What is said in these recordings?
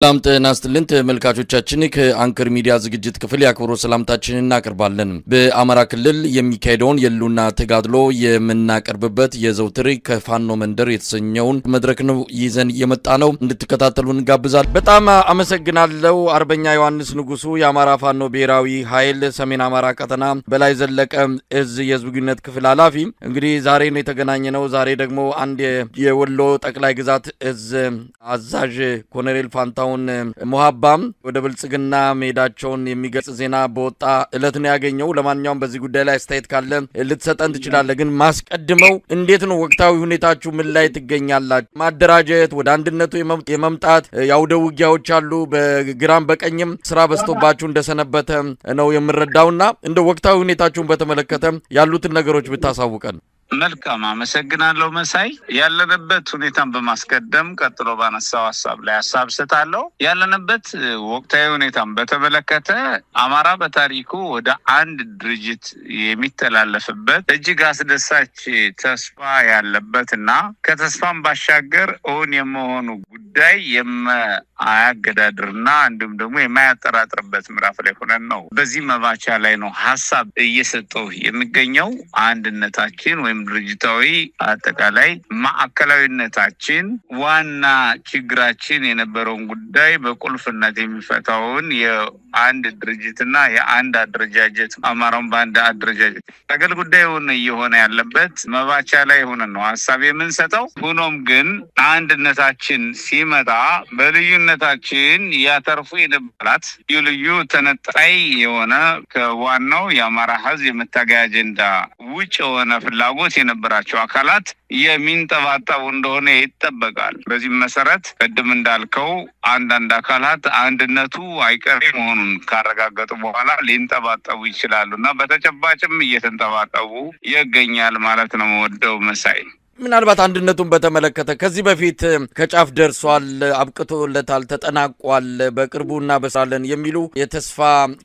ሰላም ጤና ይስጥልን ተመልካቾቻችን ከአንከር ሚዲያ ዝግጅት ክፍል ያክብሮ ሰላምታችንን እናቀርባለን። በአማራ ክልል የሚካሄደውን የሉና ተጋድሎ የምናቀርብበት የዘውትር ከፋኖ መንደር የተሰኘውን መድረክ ነው ይዘን የመጣ ነው። እንድትከታተሉ እንጋብዛለን። በጣም አመሰግናለሁ። አርበኛ ዮሐንስ ንጉሱ የአማራ ፋኖ ብሔራዊ ኃይል ሰሜን አማራ ቀጠና በላይ ዘለቀ እዝ የህዝብ ግንኙነት ክፍል ኃላፊ። እንግዲህ ዛሬ ነው የተገናኘነው። ዛሬ ደግሞ አንድ የወሎ ጠቅላይ ግዛት እዝ አዛዥ ኮሎኔል ፋንታው ሙሐባም ወደ ብልጽግና መሄዳቸውን የሚገልጽ ዜና በወጣ እለት ነው ያገኘው። ለማንኛውም በዚህ ጉዳይ ላይ አስተያየት ካለ ልትሰጠን ትችላለህ። ግን ማስቀድመው እንዴት ነው ወቅታዊ ሁኔታችሁ ምን ላይ ትገኛላችሁ? ማደራጀት ወደ አንድነቱ የመምጣት ያውደ ውጊያዎች አሉ። በግራም በቀኝም ስራ በዝቶባችሁ እንደሰነበተ ነው የምረዳውና እንደ ወቅታዊ ሁኔታችሁን በተመለከተ ያሉትን ነገሮች ብታሳውቀን። መልካም አመሰግናለሁ መሳይ። ያለንበት ሁኔታን በማስቀደም ቀጥሎ ባነሳው ሐሳብ ላይ ሐሳብ ሰጣለሁ። ያለንበት ወቅታዊ ሁኔታን በተመለከተ አማራ በታሪኩ ወደ አንድ ድርጅት የሚተላለፍበት እጅግ አስደሳች ተስፋ ያለበትና ከተስፋም ባሻገር እውን የመሆኑ ጉዳይ የማያገዳድርና እንዲሁም ደግሞ የማያጠራጥርበት ምዕራፍ ላይ ሆነን ነው። በዚህ መባቻ ላይ ነው ሐሳብ እየሰጠው የሚገኘው። አንድነታችን ወይም ድርጅታዊ አጠቃላይ ማዕከላዊነታችን ዋና ችግራችን የነበረውን ጉዳይ በቁልፍነት የሚፈታውን የአንድ ድርጅትና የአንድ አደረጃጀት አማራውን በአንድ አደረጃጀት ታገል ጉዳይ እየሆነ ያለበት መባቻ ላይ ሆነን ነው ሐሳብ የምንሰጠው። ሆኖም ግን አንድነታችን ሲመጣ በልዩነታችን ያተርፉ የነበራት ልዩ ተነጣይ የሆነ ከዋናው የአማራ ሕዝብ የመታገያ አጀንዳ ውጭ የሆነ ፍላጎት የነበራቸው አካላት የሚንጠባጠቡ እንደሆነ ይጠበቃል። በዚህ መሰረት ቅድም እንዳልከው አንዳንድ አካላት አንድነቱ አይቀሬ መሆኑን ካረጋገጡ በኋላ ሊንጠባጠቡ ይችላሉና በተጨባጭም እየተንጠባጠቡ ይገኛል ማለት ነው። ወደው መሳይ ምናልባት አንድነቱን በተመለከተ ከዚህ በፊት ከጫፍ ደርሷል፣ አብቅቶለታል፣ ተጠናቋል፣ በቅርቡ እናበስራለን የሚሉ የተስፋ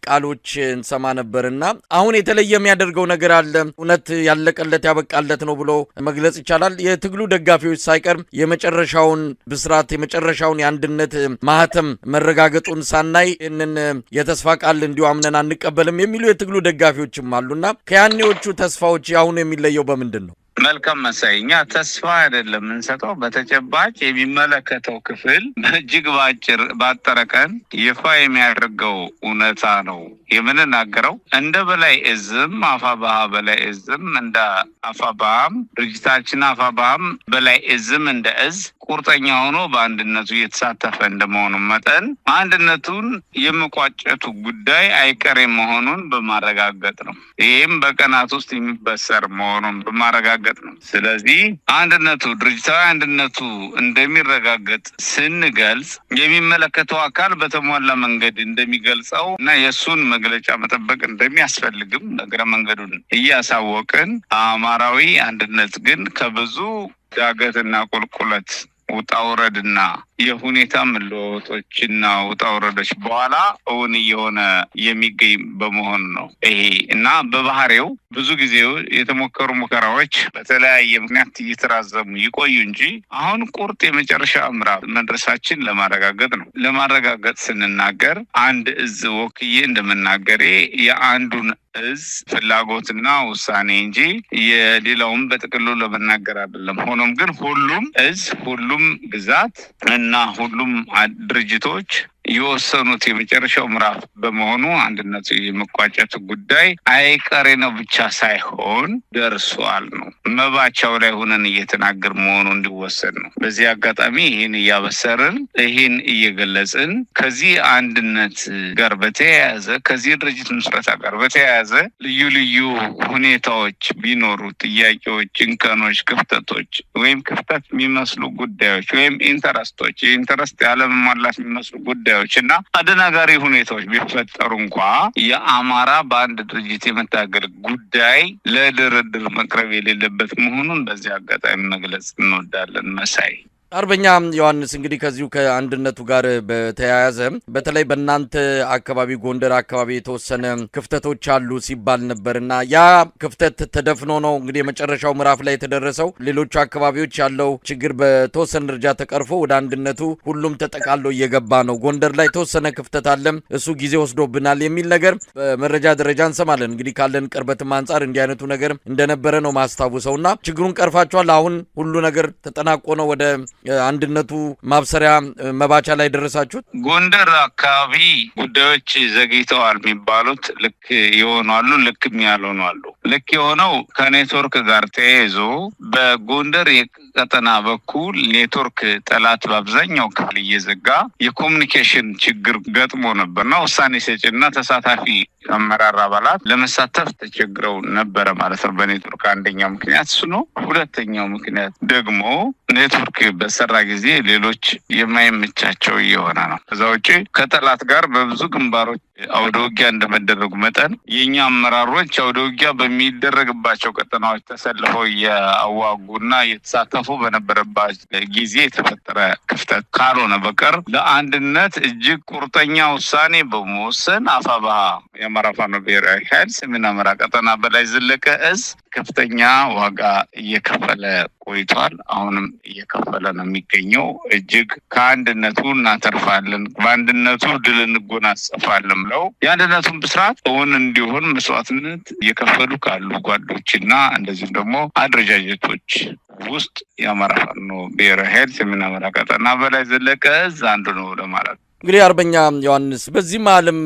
ቃሎች እንሰማ ነበርና አሁን የተለየ የሚያደርገው ነገር አለ? እውነት ያለቀለት ያበቃለት ነው ብሎ መግለጽ ይቻላል? የትግሉ ደጋፊዎች ሳይቀር የመጨረሻውን ብስራት የመጨረሻውን የአንድነት ማህተም መረጋገጡን ሳናይ ይህንን የተስፋ ቃል እንዲሁ አምነን አንቀበልም የሚሉ የትግሉ ደጋፊዎችም አሉና ከያኔዎቹ ተስፋዎች አሁን የሚለየው በምንድን ነው? መልካም መሳይ፣ እኛ ተስፋ አይደለም እንሰጠው፣ በተጨባጭ የሚመለከተው ክፍል እጅግ ባጠረ ቀን ይፋ የሚያደርገው እውነታ ነው የምንናገረው። እንደ በላይ እዝም አፋባሃ በላይ እዝም እንደ አፋባሃም ድርጅታችን አፋባሃም በላይ እዝም እንደ እዝ ቁርጠኛ ሆኖ በአንድነቱ እየተሳተፈ እንደመሆኑ መጠን አንድነቱን የመቋጨቱ ጉዳይ አይቀሬ መሆኑን በማረጋገጥ ነው። ይህም በቀናት ውስጥ የሚበሰር መሆኑን በማረጋገጥ ነው። ስለዚህ አንድነቱ ድርጅታዊ አንድነቱ እንደሚረጋገጥ ስንገልጽ የሚመለከተው አካል በተሟላ መንገድ እንደሚገልጸው እና የእሱን መግለጫ መጠበቅ እንደሚያስፈልግም እግረ መንገዱን እያሳወቅን አማራዊ አንድነት ግን ከብዙ ዳገትና ቁልቁለት ውጣውረድና የሁኔታ መለወጦችና ውጣውረዶች በኋላ እውን እየሆነ የሚገኝ በመሆኑ ነው። ይሄ እና በባህሪው ብዙ ጊዜ የተሞከሩ ሙከራዎች በተለያየ ምክንያት እየተራዘሙ ይቆዩ እንጂ አሁን ቁርጥ የመጨረሻ ምዕራፍ መድረሳችን ለማረጋገጥ ነው። ለማረጋገጥ ስንናገር አንድ እዝ ወክዬ እንደምናገሬ የአንዱን እዝ ፍላጎትና ውሳኔ እንጂ የሌላውን በጥቅሉ ለመናገር አይደለም። ሆኖም ግን ሁሉም እዝ ሁሉም ግዛት እና ሁሉም ድርጅቶች የወሰኑት የመጨረሻው ምዕራፍ በመሆኑ አንድነቱ የመቋጨቱ ጉዳይ አይቀሬ ነው ብቻ ሳይሆን ደርሷል ነው። መባቻው ላይ ሆነን እየተናገር መሆኑ እንዲወሰድ ነው። በዚህ አጋጣሚ ይህን እያበሰርን ይህን እየገለጽን ከዚህ አንድነት ጋር በተያያዘ ከዚህ ድርጅት ምስረታ ጋር በተያያዘ ልዩ ልዩ ሁኔታዎች ቢኖሩ ጥያቄዎች፣ እንከኖች፣ ክፍተቶች ወይም ክፍተት የሚመስሉ ጉዳዮች ወይም ኢንተረስቶች የኢንተረስት ያለመሟላት የሚመስሉ ጉዳዮች እና አደናጋሪ ሁኔታዎች ቢፈጠሩ እንኳ የአማራ በአንድ ድርጅት የመታገል ጉዳይ ለድርድር መቅረብ የሌለበት መሆኑን በዚህ አጋጣሚ መግለጽ እንወዳለን። መሳይ አርበኛ ዮሐንስ እንግዲህ ከዚሁ ከአንድነቱ ጋር በተያያዘ በተለይ በእናንተ አካባቢ ጎንደር አካባቢ የተወሰነ ክፍተቶች አሉ ሲባል ነበርና ያ ክፍተት ተደፍኖ ነው እንግዲህ የመጨረሻው ምዕራፍ ላይ የተደረሰው። ሌሎች አካባቢዎች ያለው ችግር በተወሰነ ደረጃ ተቀርፎ ወደ አንድነቱ ሁሉም ተጠቃሎ እየገባ ነው። ጎንደር ላይ የተወሰነ ክፍተት አለ፣ እሱ ጊዜ ወስዶብናል የሚል ነገር በመረጃ ደረጃ እንሰማለን። እንግዲህ ካለን ቅርበትም አንጻር እንዲህ አይነቱ ነገር እንደነበረ ነው ማስታወሰውና ችግሩን ቀርፋቸዋል። አሁን ሁሉ ነገር ተጠናቆ ነው ወደ አንድነቱ ማብሰሪያ መባቻ ላይ ደረሳችሁት? ጎንደር አካባቢ ጉዳዮች ዘግይተዋል የሚባሉት ልክ ይሆናሉ፣ ልክም ያልሆኑ አሉ። ልክ የሆነው ከኔትወርክ ጋር ተያይዞ በጎንደር ቀጠና በኩል ኔትወርክ ጠላት በአብዛኛው ክፍል እየዘጋ የኮሙኒኬሽን ችግር ገጥሞ ነበርና ውሳኔ ሰጪና ተሳታፊ አመራር አባላት ለመሳተፍ ተቸግረው ነበረ ማለት ነው። በኔትወርክ አንደኛው ምክንያት እሱ ነው። ሁለተኛው ምክንያት ደግሞ ኔትወርክ በሰራ ጊዜ ሌሎች የማይመቻቸው እየሆነ ነው። ከዛ ውጪ ከጠላት ጋር በብዙ ግንባሮች አውደ ውጊያ እንደመደረጉ መጠን የኛ አመራሮች አውደ ውጊያ በሚደረግባቸው ቀጠናዎች ተሰልፈው እያዋጉና እየተሳተፉ በነበረባት ጊዜ የተፈጠረ ክፍተት ካልሆነ በቀር ለአንድነት እጅግ ቁርጠኛ ውሳኔ በመወሰን አፋብኃ የአማራ ፋኖ ብሔራዊ ኃይል ሰሜን አማራ ቀጠና በላይ ዘለቀ እዝ ከፍተኛ ዋጋ እየከፈለ ቆይቷል። አሁንም እየከፈለ ነው የሚገኘው። እጅግ ከአንድነቱ እናተርፋለን፣ በአንድነቱ ድል እንጎናጸፋለን ብለው የአንድነቱን ብስራት እውን እንዲሆን መስዋዕትነት እየከፈሉ ካሉ ጓዶችና እንደዚሁም ደግሞ አደረጃጀቶች ውስጥ የአማራ ፋኖ ብሔራዊ ኃይል ሰሜን አማራ ቀጠና በላይ ዘለቀ እዝ አንዱ ነው ለማለት። እንግዲህ አርበኛ ዮሐንስ በዚህ መሀልም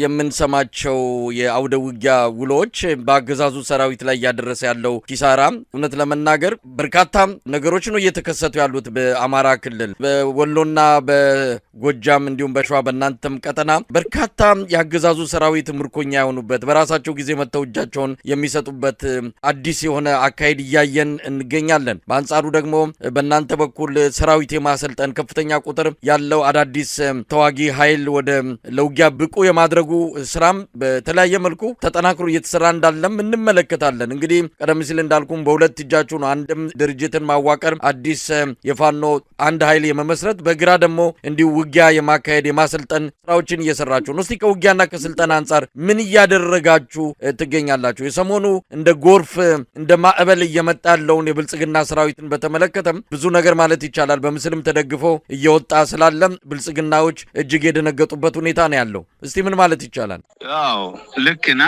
የምንሰማቸው የአውደ ውጊያ ውሎች በአገዛዙ ሰራዊት ላይ እያደረሰ ያለው ኪሳራ እውነት ለመናገር በርካታ ነገሮች ነው እየተከሰቱ ያሉት በአማራ ክልል በወሎና በጎጃም እንዲሁም በሸዋ በእናንተም ቀጠና በርካታ የአገዛዙ ሰራዊት ምርኮኛ የሆኑበት በራሳቸው ጊዜ መተው እጃቸውን የሚሰጡበት አዲስ የሆነ አካሄድ እያየን እንገኛለን። በአንጻሩ ደግሞ በእናንተ በኩል ሰራዊት የማሰልጠን ከፍተኛ ቁጥር ያለው አዳዲስ ተዋጊ ኃይል ወደ ለውጊያ ብቁ የማድረጉ ስራም በተለያየ መልኩ ተጠናክሮ እየተሰራ እንዳለም እንመለከታለን። እንግዲህ ቀደም ሲል እንዳልኩም በሁለት እጃችሁ ነው። አንድም ድርጅትን ማዋቀር አዲስ የፋኖ አንድ ኃይል የመመስረት በግራ ደግሞ እንዲሁ ውጊያ የማካሄድ የማሰልጠን ስራዎችን እየሰራችሁ ነው። እስቲ ከውጊያና ከስልጠና አንጻር ምን እያደረጋችሁ ትገኛላችሁ? የሰሞኑ እንደ ጎርፍ እንደ ማዕበል እየመጣ ያለውን የብልጽግና ሰራዊትን በተመለከተም ብዙ ነገር ማለት ይቻላል በምስልም ተደግፎ እየወጣ ስላለም ብልጽግናዎች እጅግ የደነገጡበት ሁኔታ ነው ያለው። እስቲ ምን ማለት ይቻላል? አዎ ልክና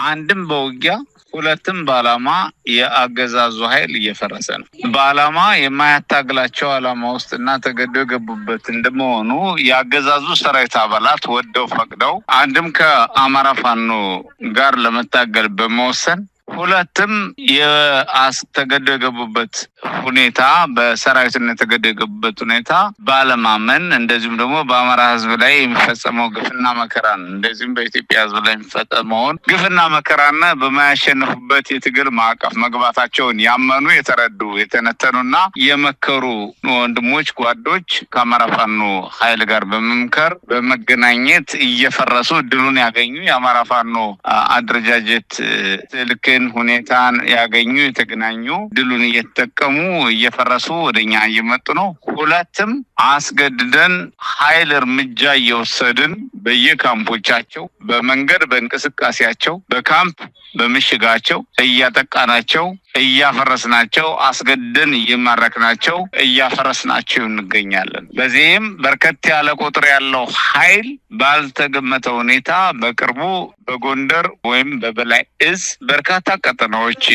አንድም በውጊያ ሁለትም በዓላማ የአገዛዙ ኃይል እየፈረሰ ነው። በዓላማ የማያታግላቸው ዓላማ ውስጥና ተገደው የገቡበት እንደመሆኑ የአገዛዙ ሰራዊት አባላት ወደው ፈቅደው አንድም ከአማራ ፋኖ ጋር ለመታገል በመወሰን ሁለትም ተገደው የገቡበት ሁኔታ በሰራዊትነት ተገደው የገቡበት ሁኔታ ባለማመን እንደዚሁም ደግሞ በአማራ ሕዝብ ላይ የሚፈጸመው ግፍና መከራን እንደዚሁም በኢትዮጵያ ሕዝብ ላይ የሚፈጸመውን ግፍና መከራና በማያሸንፉበት የትግል ማዕቀፍ መግባታቸውን ያመኑ የተረዱ የተነተኑና የመከሩ ወንድሞች ጓዶች ከአማራ ፋኖ ኃይል ጋር በመምከር በመገናኘት እየፈረሱ ድሉን ያገኙ የአማራ ፋኖ አደረጃጀት ልክ ሁኔታን ያገኙ የተገናኙ ድሉን እየተጠቀሙ እየፈረሱ ወደኛ እየመጡ ነው። ሁለትም አስገድደን ኃይል እርምጃ እየወሰድን በየካምፖቻቸው በመንገድ በእንቅስቃሴያቸው በካምፕ በምሽጋቸው እያጠቃናቸው እያፈረስናቸው አስገድደን እየማረክናቸው እያፈረስናቸው እንገኛለን። በዚህም በርከት ያለ ቁጥር ያለው ኃይል ባልተገመተ ሁኔታ በቅርቡ በጎንደር ወይም በበላይ እዝ በርካታ ቀጠናዎች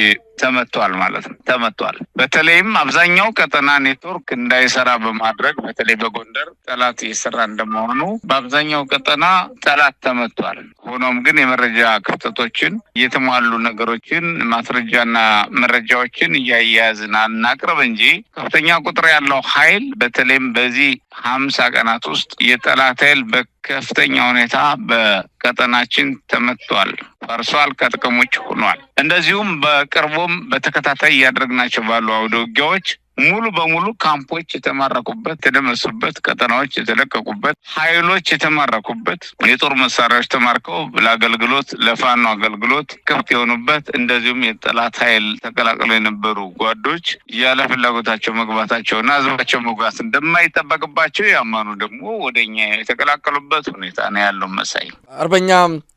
ተመቷል ማለት ነው። ተመቷል። በተለይም አብዛኛው ቀጠና ኔትወርክ እንዳይሰራ በማድረግ በተለይ በጎንደር ጠላት እየሰራ እንደመሆኑ በአብዛኛው ቀጠና ጠላት ተመቷል። ሆኖም ግን የመረጃ ክፍተቶችን የተሟሉ ነገሮችን ማስረጃና መረጃዎችን እያያዝን አናቅርብ እንጂ ከፍተኛ ቁጥር ያለው ኃይል በተለይም በዚህ 50 ቀናት ውስጥ የጠላት ኃይል በከፍተኛ ሁኔታ በቀጠናችን ተመቷል፣ ፈርሷል፣ ከጥቅም ውጭ ሆኗል። እንደዚሁም በቅርቡም በተከታታይ እያደረግናቸው ባሉ አውደ ውጊያዎች ሙሉ በሙሉ ካምፖች የተማረኩበት፣ የተደመሰሱበት፣ ቀጠናዎች የተለቀቁበት፣ ኃይሎች የተማረኩበት፣ የጦር መሳሪያዎች ተማርከው ለአገልግሎት ለፋኖ አገልግሎት ክፍት የሆኑበት፣ እንደዚሁም የጠላት ኃይል ተቀላቅለው የነበሩ ጓዶች ያለ ፍላጎታቸው መግባታቸውና ህዝባቸው መግባት እንደማይጠበቅባቸው ያማኑ ደግሞ ወደኛ የተቀላቀሉበት ሁኔታ ነው ያለው። መሳይ አርበኛ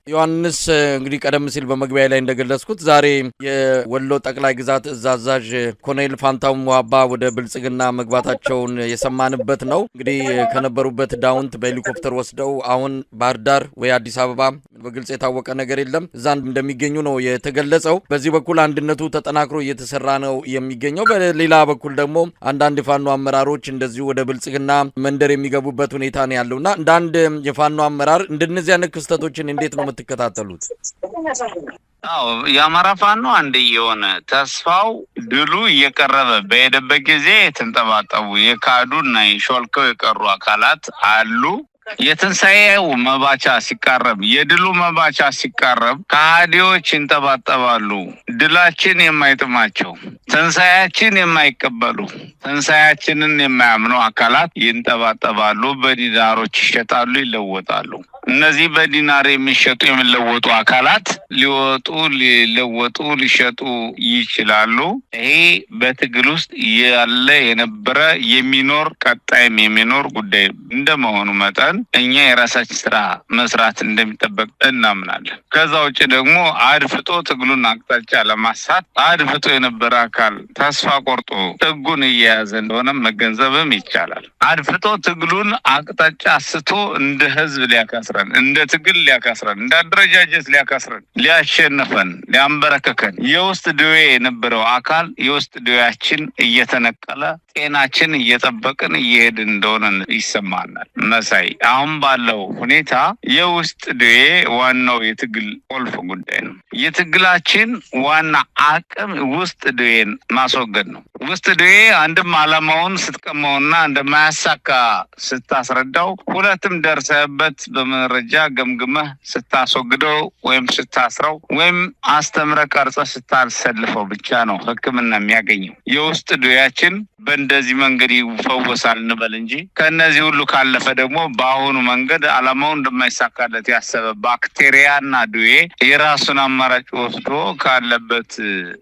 ዮሐንስ እንግዲህ ቀደም ሲል በመግቢያ ላይ እንደገለጽኩት ዛሬ የወሎ ጠቅላይ ግዛት እዝ አዛዥ ኮሎኔል ፋንታው ሙሀባ ወደ ብልጽግና መግባታቸውን የሰማንበት ነው። እንግዲህ ከነበሩበት ዳውንት በሄሊኮፕተር ወስደው አሁን ባህር ዳር ወይ አዲስ አበባ በግልጽ የታወቀ ነገር የለም እዛ እንደሚገኙ ነው የተገለጸው። በዚህ በኩል አንድነቱ ተጠናክሮ እየተሰራ ነው የሚገኘው። በሌላ በኩል ደግሞ አንዳንድ የፋኖ አመራሮች እንደዚሁ ወደ ብልጽግና መንደር የሚገቡበት ሁኔታ ነው ያለውና እንደ አንድ የፋኖ አመራር እንደነዚህ አይነት ክስተቶችን እንዴት ነው የምትከታተሉት? የአማራ ፋኖ አንድ የሆነ ተስፋው ድሉ እየቀረበ በሄደበት ጊዜ የተንጠባጠቡ የካዱና የሾልከው የቀሩ አካላት አሉ። የትንሳኤው መባቻ ሲቃረብ፣ የድሉ መባቻ ሲቃረብ ከሃዲዎች ይንጠባጠባሉ። ድላችን የማይጥማቸው፣ ትንሳኤያችን የማይቀበሉ፣ ትንሳኤያችንን የማያምኑ አካላት ይንጠባጠባሉ። በዲናሮች ይሸጣሉ፣ ይለወጣሉ። እነዚህ በዲናር የሚሸጡ የሚለወጡ አካላት ሊወጡ ሊለወጡ ሊሸጡ ይችላሉ። ይሄ በትግል ውስጥ ያለ የነበረ የሚኖር ቀጣይም የሚኖር ጉዳይ እንደመሆኑ መጠን እኛ የራሳችን ስራ መስራት እንደሚጠበቅ እናምናለን። ከዛ ውጭ ደግሞ አድፍጦ ትግሉን አቅጣጫ ለማሳት አድፍጦ የነበረ አካል ተስፋ ቆርጦ ጥጉን እየያዘ እንደሆነ መገንዘብም ይቻላል። አድፍጦ ትግሉን አቅጣጫ አስቶ እንደ ህዝብ ሊያካስረን፣ እንደ ትግል ሊያካስረን፣ እንደ አደረጃጀት ሊያካስረን፣ ሊያሸንፈን፣ ሊያንበረከከን የውስጥ ደዌ የነበረው አካል የውስጥ ደዌያችን እየተነቀለ ጤናችን እየጠበቅን እየሄድን እንደሆነ ይሰማናል። መሳይ አሁን ባለው ሁኔታ የውስጥ ደዌ ዋናው የትግል ቁልፍ ጉዳይ ነው። የትግላችን ዋና አቅም ውስጥ ደዌን ማስወገድ ነው። ውስጥ ደዌ አንድም ዓላማውን ስትቀማውና እንደማያሳካ ስታስረዳው፣ ሁለትም ደርሰህበት በመረጃ ገምግመህ ስታስወግደው ወይም ስታስረው ወይም አስተምረህ ቀርጸህ ስታሰልፈው ብቻ ነው ሕክምና የሚያገኘው። የውስጥ ደዌያችን በእንደዚህ መንገድ ይፈወሳል እንበል እንጂ ከነዚህ ሁሉ ካለፈ ደግሞ በአሁኑ መንገድ ዓላማው እንደማይሳካለት ያሰበ ባክቴሪያና ደዌ የራሱን አማራጭ ወስዶ ካለበት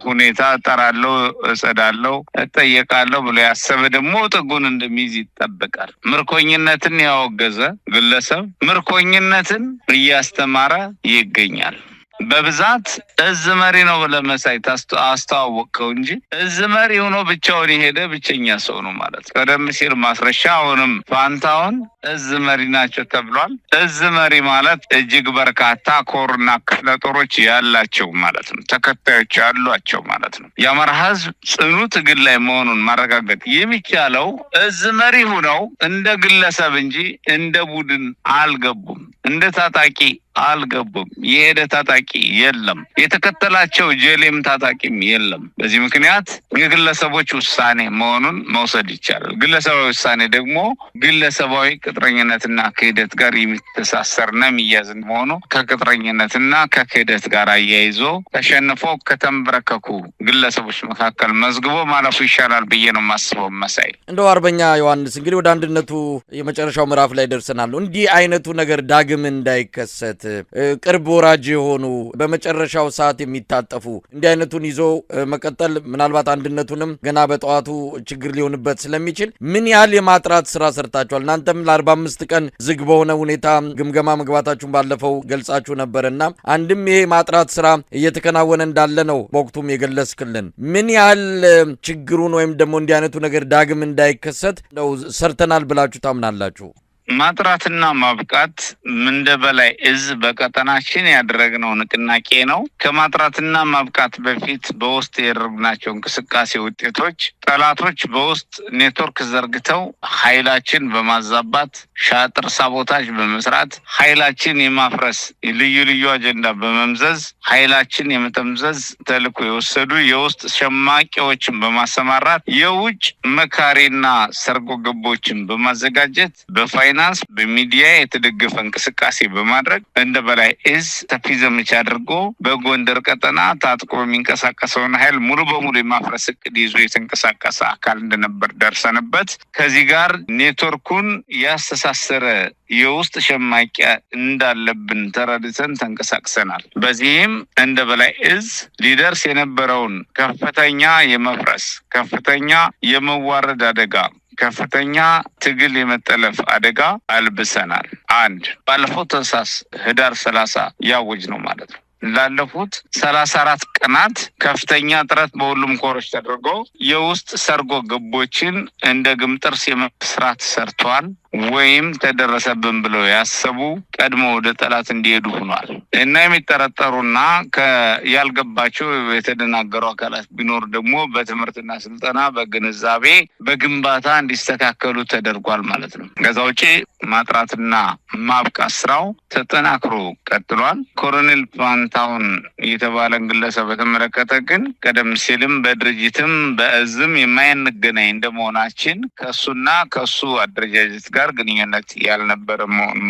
ሁኔታ እጠራለሁ፣ እጸዳለሁ፣ እጠየቃለሁ ብሎ ያሰበ ደግሞ ጥጉን እንደሚይዝ ይጠበቃል። ምርኮኝነትን ያወገዘ ግለሰብ ምርኮኝነትን እያስተማረ ይገኛል። በብዛት እዝ መሪ ነው ለመሳይ አስተዋወቀው እንጂ እዝ መሪ ሆኖ ብቻውን የሄደ ብቸኛ ሰው ነው ማለት። ቀደም ሲል ማስረሻ አሁንም ፋንታውን እዝ መሪ ናቸው ተብሏል። እዝ መሪ ማለት እጅግ በርካታ ኮርና ክፍለ ጦሮች ያላቸው ማለት ነው። ተከታዮች ያሏቸው ማለት ነው። የአማራ ህዝብ ጽኑ ትግል ላይ መሆኑን ማረጋገጥ የሚቻለው እዝ መሪ ሆነው እንደ ግለሰብ እንጂ እንደ ቡድን አልገቡም። እንደ ታጣቂ አልገቡም። የሄደ ታጣቂ የለም። የተከተላቸው ጀሌም ታጣቂም የለም። በዚህ ምክንያት የግለሰቦች ውሳኔ መሆኑን መውሰድ ይቻላል። ግለሰባዊ ውሳኔ ደግሞ ግለሰባዊ ቅጥረኝነትና ክህደት ጋር የሚተሳሰርና የሚያዝ መሆኑ ከቅጥረኝነትና ከክህደት ጋር አያይዞ ተሸንፎ ከተንበረከኩ ግለሰቦች መካከል መዝግቦ ማለፉ ይሻላል ብዬ ነው የማስበው። መሳይ እንደው አርበኛ ዮሐንስ እንግዲህ ወደ አንድነቱ የመጨረሻው ምዕራፍ ላይ ደርሰናል። እንዲህ አይነቱ ነገር ዳግም እንዳይከሰት ቅርብ ወራጅ የሆኑ በመጨረሻው ሰዓት የሚታጠፉ እንዲህ አይነቱን ይዞ መቀጠል ምናልባት አንድነቱንም ገና በጠዋቱ ችግር ሊሆንበት ስለሚችል ምን ያህል የማጥራት ስራ ሰርታችኋል? እናንተም ለ45 ቀን ዝግ በሆነ ሁኔታ ግምገማ መግባታችሁን ባለፈው ገልጻችሁ ነበርና አንድም ይሄ ማጥራት ስራ እየተከናወነ እንዳለ ነው በወቅቱም የገለጽክልን። ምን ያህል ችግሩን ወይም ደግሞ እንዲህ አይነቱ ነገር ዳግም እንዳይከሰት ነው ሰርተናል ብላችሁ ታምናላችሁ? ማጥራትና ማብቃት እንደ በላይ እዝ በቀጠናችን ያደረግነው ንቅናቄ ነው። ከማጥራትና ማብቃት በፊት በውስጥ ያደረግናቸው እንቅስቃሴ ውጤቶች ጠላቶች በውስጥ ኔትወርክ ዘርግተው ኃይላችን በማዛባት ሻጥር ሳቦታጅ በመስራት ኃይላችን የማፍረስ ልዩ ልዩ አጀንዳ በመምዘዝ ኃይላችን የመጠምዘዝ ተልዕኮ የወሰዱ የውስጥ ሸማቂዎችን በማሰማራት የውጭ መካሪና ሰርጎ ገቦችን በማዘጋጀት በፋይናንስ በፋይናንስ በሚዲያ የተደገፈ እንቅስቃሴ በማድረግ እንደ በላይ እዝ ሰፊ ዘመቻ አድርጎ በጎንደር ቀጠና ታጥቆ የሚንቀሳቀሰውን ኃይል ሙሉ በሙሉ የማፍረስ እቅድ ይዞ የተንቀሳቀሰ አካል እንደነበር ደርሰንበት ከዚህ ጋር ኔትወርኩን ያስተሳሰረ የውስጥ ሸማቂያ እንዳለብን ተረድተን ተንቀሳቅሰናል። በዚህም እንደ በላይ እዝ ሊደርስ የነበረውን ከፍተኛ የመፍረስ ከፍተኛ የመዋረድ አደጋ ከፍተኛ ትግል የመጠለፍ አደጋ አልብሰናል። አንድ ባለፈው ታህሳስ ህዳር 30 ያወጅ ነው ማለት ነው። ላለፉት 34 ቀናት ከፍተኛ ጥረት በሁሉም ኮሮች ተደርጎ የውስጥ ሰርጎ ገቦችን እንደ ግምጥርስ የመስራት ሰርቷል ወይም ተደረሰብን ብለው ያሰቡ ቀድሞ ወደ ጠላት እንዲሄዱ ሆኗል እና የሚጠረጠሩና ያልገባቸው የተደናገሩ አካላት ቢኖር ደግሞ በትምህርትና ስልጠና በግንዛቤ በግንባታ እንዲስተካከሉ ተደርጓል ማለት ነው። ከዛ ውጪ ማጥራትና ማብቃት ስራው ተጠናክሮ ቀጥሏል። ኮሎኔል ፋንታሁን የተባለን ግለሰብ በተመለከተ ግን ቀደም ሲልም በድርጅትም በእዝም የማይገናኝ እንደመሆናችን ከሱና ከሱ አደረጃጀት ጋር ግንኙነት ያልነበረ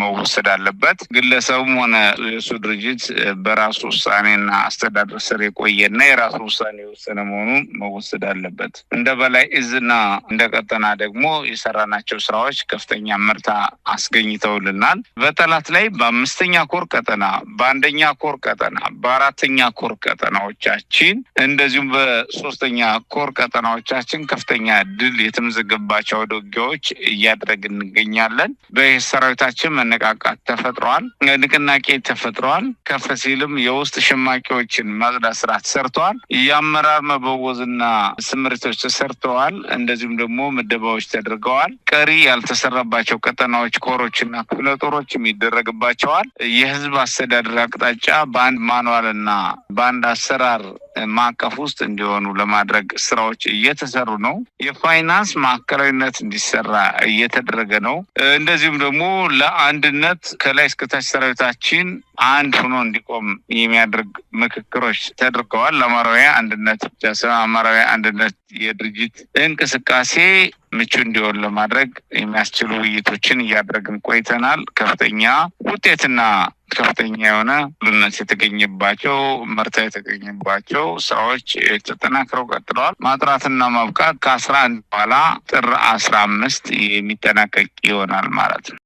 መወሰድ አለበት። ግለሰቡም ሆነ የሱ ድርጅት በራሱ ውሳኔና አስተዳደር ስር የቆየና የራሱ ውሳኔ የወሰነ መሆኑ መወሰድ አለበት። እንደ በላይ እዝና እንደ ቀጠና ደግሞ የሰራናቸው ስራዎች ከፍተኛ ምርታ አስገኝተውልናል። በጠላት ላይ በ5ኛ ኮር ቀጠና፣ በ1ኛ ኮር ቀጠና፣ በ4ኛ ኮር ቀጠናዎቻችን እንደዚሁም በ3ኛ ኮር ቀጠናዎቻችን ከፍተኛ ድል የተመዘገባቸው ውጊያዎች እያደረግን እንገኛለን። በሰራዊታችን መነቃቃት ተፈጥሯል፣ ንቅናቄ ተፈጥሯል። ከፍ ሲልም የውስጥ ሸማቂዎችን ማጽዳት ስራ ተሰርተዋል። የአመራር መበወዝና ስምሪቶች ተሰርተዋል። እንደዚሁም ደግሞ ምደባዎች ተደርገዋል። ቀሪ ያልተሰራባቸው ቀጠናዎች ኮሮችና ክፍለ ጦሮች የሚደረግባቸዋል። የህዝብ አስተዳደር አቅጣጫ በአንድ ማንዋልና በአንድ አሰራር ማዕቀፍ ውስጥ እንዲሆኑ ለማድረግ ስራዎች እየተሰሩ ነው። የፋይናንስ ማዕከላዊነት እንዲሰራ እየተደረገ ነው። እንደዚሁም ደግሞ ለአንድነት ከላይ እስከታች ሰራዊታችን አንድ ሆኖ እንዲቆም የሚያደርግ ምክክሮች ተደርገዋል። ለአማራዊ አንድነት ብቻ ሳይሆን አማራዊ አንድነት የድርጅት እንቅስቃሴ ምቹ እንዲሆን ለማድረግ የሚያስችሉ ውይይቶችን እያደረግን ቆይተናል። ከፍተኛ ውጤትና ከፍተኛ የሆነ ልዩነት የተገኘባቸው ምርታ የተገኘባቸው ስራዎች ተጠናክረው ቀጥለዋል። ማጥራትና ማብቃት ከ11 በኋላ ጥር 15 የሚጠናቀቅ ይሆናል ማለት ነው።